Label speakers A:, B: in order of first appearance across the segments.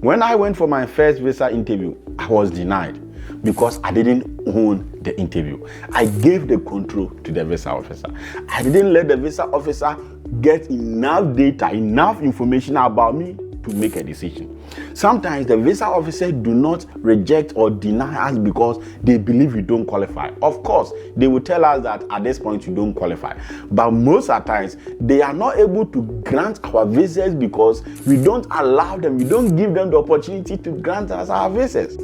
A: When I went for my first visa interview, I was denied because I didn't own the interview. I gave the control to the visa officer. I didn't let the visa officer get enough data, enough information about me to make a decision. Sometimes the visa officer do not reject or deny us because they believe we don't qualify. Of course, they will tell us that at this point you don't qualify. But most of the times, they are not able to grant our visas because we don't allow them, we don't give them the opportunity to grant us our visas.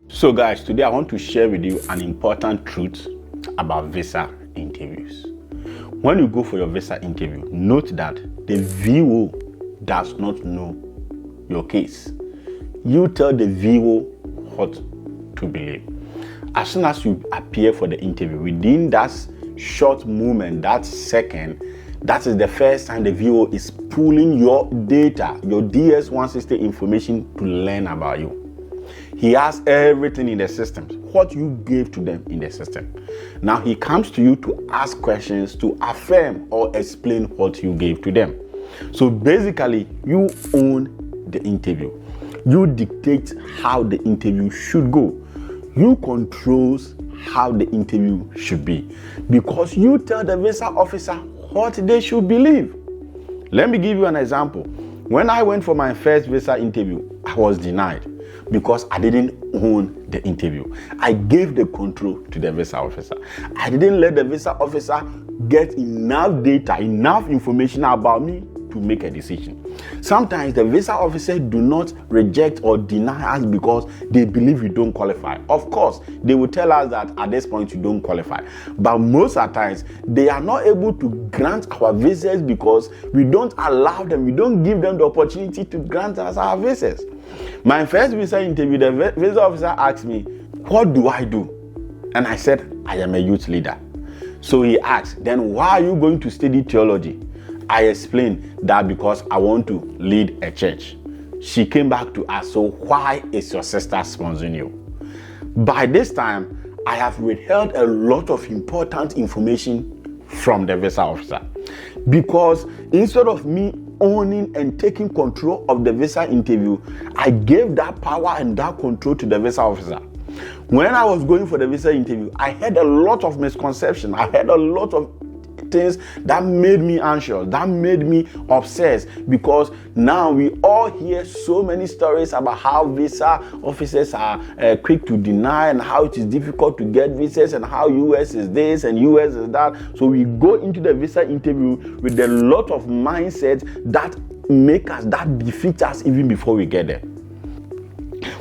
A: So guys, today I want to share with you an important truth about visa interviews. When you go for your visa interview, note that the VO does not know your case. You tell the VO what to believe. As soon as you appear for the interview, within that short moment, that second, that is the first time the VO is pulling your data, your DS-160 information to learn about you. He has everything in the system, what you gave to them in the system. Now he comes to you to ask questions to affirm or explain what you gave to them. So basically, you own the interview. You dictate how the interview should go. You controls how the interview should be because you tell the visa officer what they should believe. Let me give you an example. When I went for my first visa interview, I was denied because I didn't own the interview. I gave the control to the visa officer. I didn't let the visa officer get enough data, enough information about me to make a decision. Sometimes the visa officer do not reject or deny us because they believe we don't qualify. Of course, they will tell us that at this point you don't qualify. But most of the times, they are not able to grant our visas because we don't allow them, we don't give them the opportunity to grant us our visas. My first visa interview, the visa officer asked me, what do I do? And I said, I am a youth leader. So he asked, then why are you going to study theology? I explained that because I want to lead a church. She came back to ask, so why is your sister sponsoring you? By this time, I have withheld a lot of important information from the visa officer because instead of me owning and taking control of the visa interview, I gave that power and that control to the visa officer. When I was going for the visa interview, I had a lot of misconceptions. I had a lot of things that made me anxious, that made me obsessed, because now we all hear so many stories about how visa officers are quick to deny and how it is difficult to get visas and how US is this and US is that. So we go into the visa interview with a lot of mindsets that make us, that defeat us even before we get there.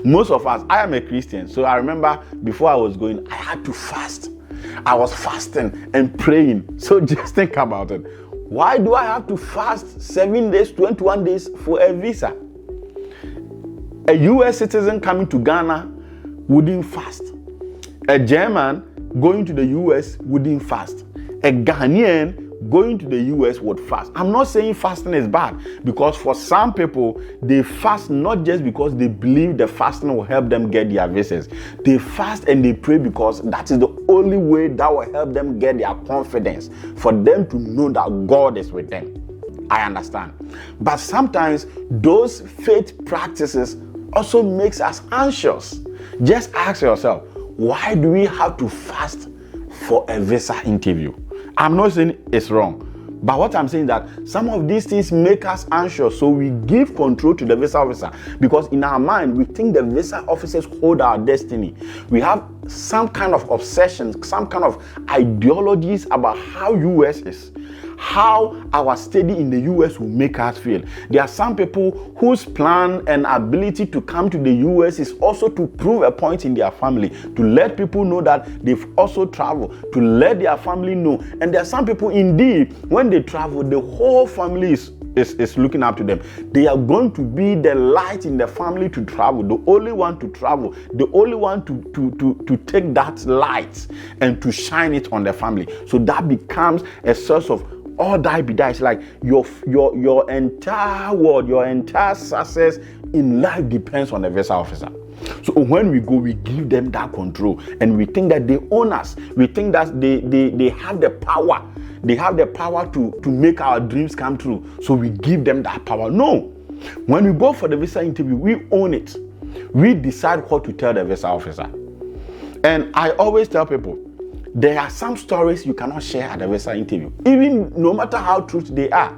A: Most of us, I am a Christian, so I remember before I was going, I had to fast. I was fasting and praying. So just think about it. Why do I have to fast 7 days, 21 days for a visa? A US citizen coming to Ghana wouldn't fast. A German going to the US wouldn't fast. A Ghanaian going to the US would fast. I'm not saying fasting is bad, because for some people, they fast not just because they believe the fasting will help them get their visas. They fast and they pray because that is the only way that will help them get their confidence, for them to know that God is with them. I understand. But sometimes those faith practices also makes us anxious. Just ask yourself, why do we have to fast for a visa interview? I'm not saying it's wrong, but what I'm saying is that some of these things make us anxious, so we give control to the visa officer because in our mind we think the visa officers hold our destiny. We have some kind of obsession, some kind of ideologies about how US is, how our study in the US will make us feel. There are some people whose plan and ability to come to the US is also to prove a point in their family, to let people know that they've also traveled, to let their family know. And there are some people, indeed, when they travel, the whole family is looking up to them. They are going to be the light in the family to travel, the only one to travel, the only one to take that light and to shine it on the family. So that becomes a source of all that be that. It's like your entire world, your entire success in life depends on the visa officer. So when we go, we give them that control and we think that they own us. We think that they have the power. they have the power to make our dreams come true. So we give them that power. No. When we go for the visa interview, we own it. We decide what to tell the visa officer. And I always tell people, there are some stories you cannot share at the visa interview, even no matter how true they are.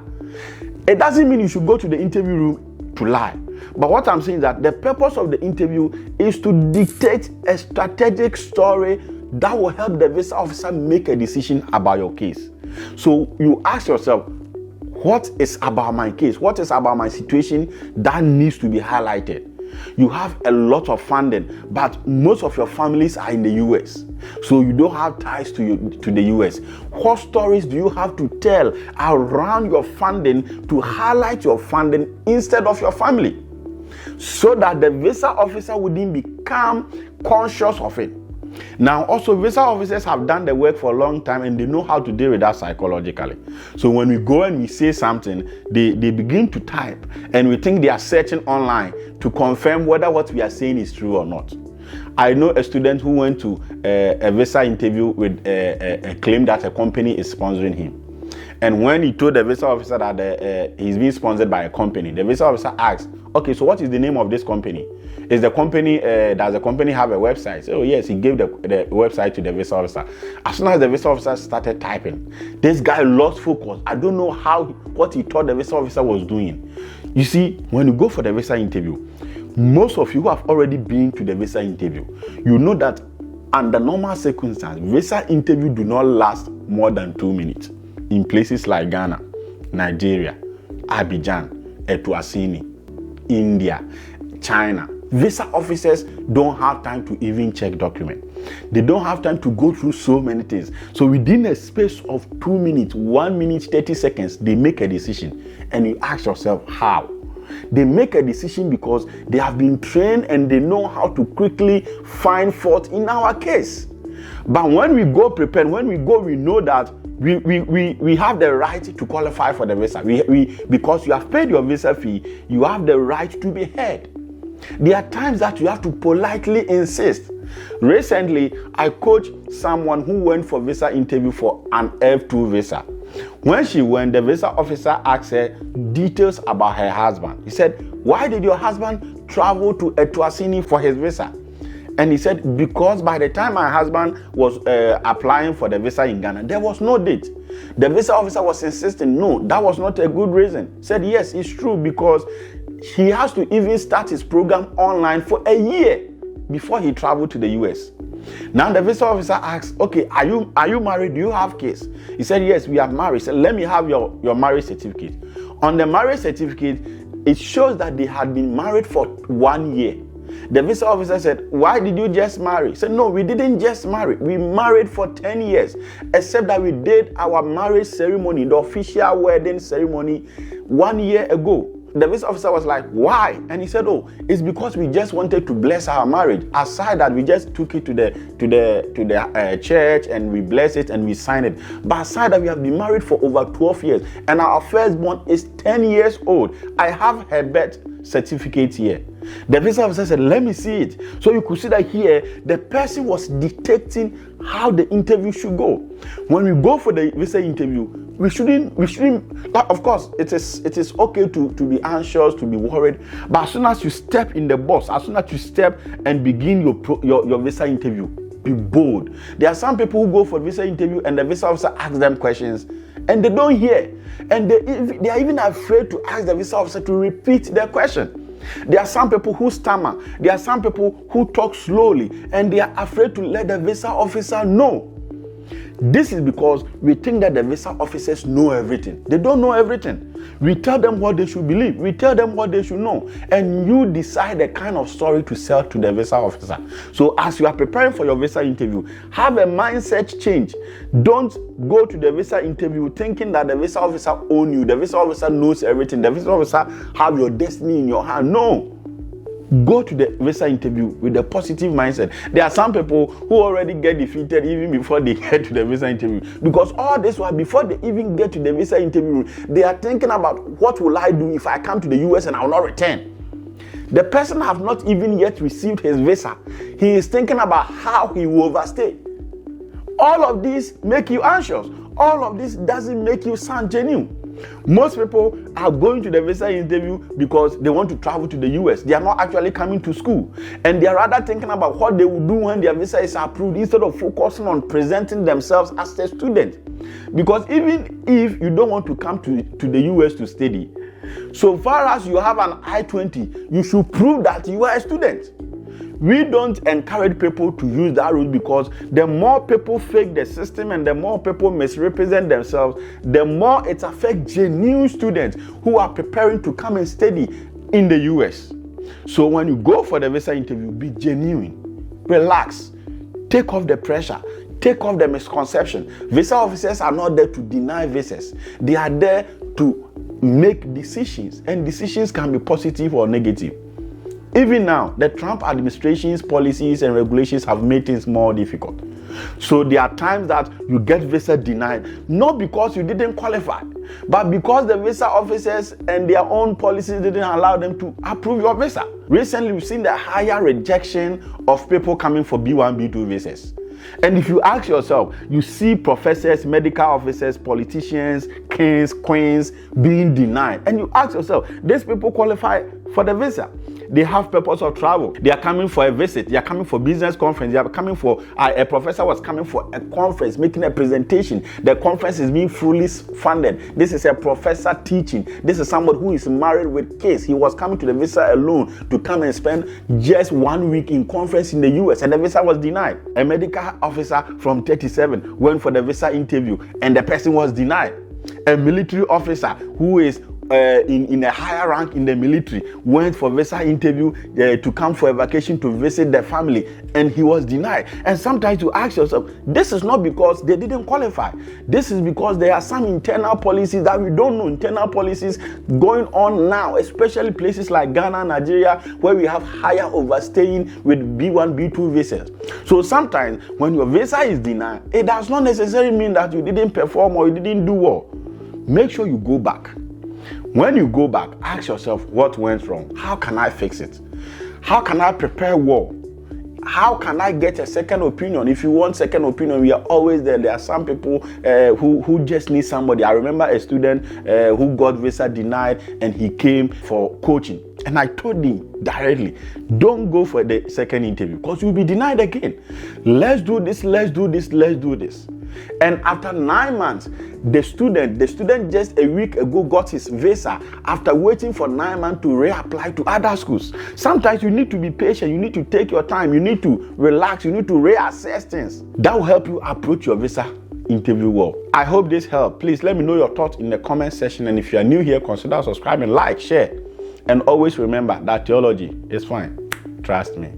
A: It doesn't mean you should go to the interview room to lie. But what I'm saying is that the purpose of the interview is to dictate a strategic story that will help the visa officer make a decision about your case. So you ask yourself, what is about my case? What is about my situation that needs to be highlighted? You have a lot of funding, but most of your families are in the US. So you don't have ties to the US. What stories do you have to tell around your funding to highlight your funding instead of your family? So that the visa officer wouldn't become conscious of it. Now, also, visa officers have done the work for a long time and they know how to deal with that psychologically. So when we go and we say something, they begin to type and we think they are searching online to confirm whether what we are saying is true or not. I know a student who went to a visa interview with a claim that a company is sponsoring him. And when he told the visa officer that he's being sponsored by a company, the visa officer asked, okay, so what is the name of this company? Is the company, does the company have a website? So yes, he gave the website to the visa officer. As soon as the visa officer started typing, this guy lost focus. I don't know what he thought the visa officer was doing. You see, when you go for the visa interview, most of you who have already been to the visa interview, you know that under normal circumstances, visa interview do not last more than 2 minutes. In places like Ghana, Nigeria, Abidjan, Eswatini, India, China, visa officers don't have time to even check documents. They don't have time to go through so many things. So within a space of 2 minutes, 1 minute, 30 seconds, they make a decision. And you ask yourself, how? They make a decision because they have been trained and they know how to quickly find fault in our case. But when we go prepared, when we go, we know that we have the right to qualify for the visa. Because you have paid your visa fee, you have the right to be heard. There are times that you have to politely insist. Recently, I coached someone who went for visa interview for an F2 visa. When she went, the visa officer asked her details about her husband. He said, why did your husband travel to Eswatini for his visa? And he said, because by the time my husband was applying for the visa in Ghana, there was no date. The visa officer was insisting, no, that was not a good reason. He said, yes, it's true, because he has to even start his program online for a year before he traveled to the US. Now the visa officer asked, okay, are you married? Do you have kids? He said, yes, we are married. He said, let me have your marriage certificate. On the marriage certificate, it shows that they had been married for 1 year. The visa officer said, why did you just marry? He said, no, we didn't just marry. We married for 10 years, except that we did our marriage ceremony, the official wedding ceremony, 1 year ago. The visa officer was like, why? And he said, oh, it's because we just wanted to bless our marriage. Aside that, we just took it to the church and we blessed it and we signed it. But aside that, we have been married for over 12 years and our firstborn is 10 years old. I have her birth certificate here. The visa officer said, let me see it. So you could see that here, the person was dictating how the interview should go. When we go for the visa interview, we shouldn't, of course, it is okay to be anxious, to be worried. But as soon as you step in the box, as soon as you step and begin your visa interview, be bold. There are some people who go for visa interview and the visa officer asks them questions and they don't hear. And they are even afraid to ask the visa officer to repeat their question. There are some people who stammer. There are some people who talk slowly and they are afraid to let the visa officer know. This is because we think that the visa officers know everything. They don't know everything. We tell them what they should believe. We tell them what they should know. And you decide the kind of story to sell to the visa officer. So as you are preparing for your visa interview, have a mindset change. Don't go to the visa interview thinking that the visa officer owns you. The visa officer knows everything. The visa officer have your destiny in your hand. No. Go to the visa interview with a positive mindset. There are some people who already get defeated even before they get to the visa interview, because all this while before they even get to the visa interview, they are thinking about what will I do if I come to the US and I will not return. The person have not even yet received his visa. He is thinking about how he will overstay. All of these make you anxious. all of this doesn't make you sound genuine. Most people are going to the visa interview because they want to travel to the US. They are not actually coming to school. And they are rather thinking about what they will do when their visa is approved instead of focusing on presenting themselves as a student. Because even if you don't want to come to the US to study, so far as you have an I-20, you should prove that you are a student. We don't encourage people to use that route because the more people fake the system and the more people misrepresent themselves, the more it affects genuine students who are preparing to come and study in the US. So when you go for the visa interview, be genuine, relax, take off the pressure, take off the misconception. Visa officers are not there to deny visas. They are there to make decisions, and decisions can be positive or negative. Even now, the Trump administration's policies and regulations have made things more difficult. So there are times that you get visa denied, not because you didn't qualify, but because the visa officers and their own policies didn't allow them to approve your visa. Recently, we've seen the higher rejection of people coming for B1, B2 visas. And if you ask yourself, you see professors, medical officers, politicians, kings, queens being denied. And you ask yourself, these people qualify for the visa. They have purpose of travel. They are coming for a visit. They are coming for business conference. They are coming for, a professor was coming for a conference, making a presentation. The conference is being fully funded. This is a professor teaching. This is somebody who is married with kids. He was coming to the visa alone to come and spend just 1 week in conference in the US, and the visa was denied. A medical officer from 37 went for the visa interview, and the person was denied. A military officer who is in a higher rank in the military went for visa interview to come for a vacation to visit their family, and he was denied. And sometimes you ask yourself, this is not because they didn't qualify. This is because there are some internal policies that we don't know, internal policies going on now, especially places like Ghana, Nigeria, where we have higher overstaying with B1, B2 visas. So sometimes when your visa is denied, it does not necessarily mean that you didn't perform or you didn't do well. Make sure you go back. When you go back, ask yourself what went wrong. How can I fix it? How can I prepare well? How can I get a second opinion? If you want second opinion, we are always there. There are some people who just need somebody. I remember a student who got visa denied, and he came for coaching. And I told him directly, don't go for the second interview because you'll be denied again. Let's do this, let's do this, let's do this. And after 9 months, the student just a week ago got his visa after waiting for 9 months to reapply to other schools. Sometimes you need to be patient. You need to take your time. You need to relax. You need to reassess things. That will help you approach your visa interview well. I hope this helped. Please let me know your thoughts in the comment section. And if you are new here, consider subscribing, like, share. And always remember that theology is fine. Trust me.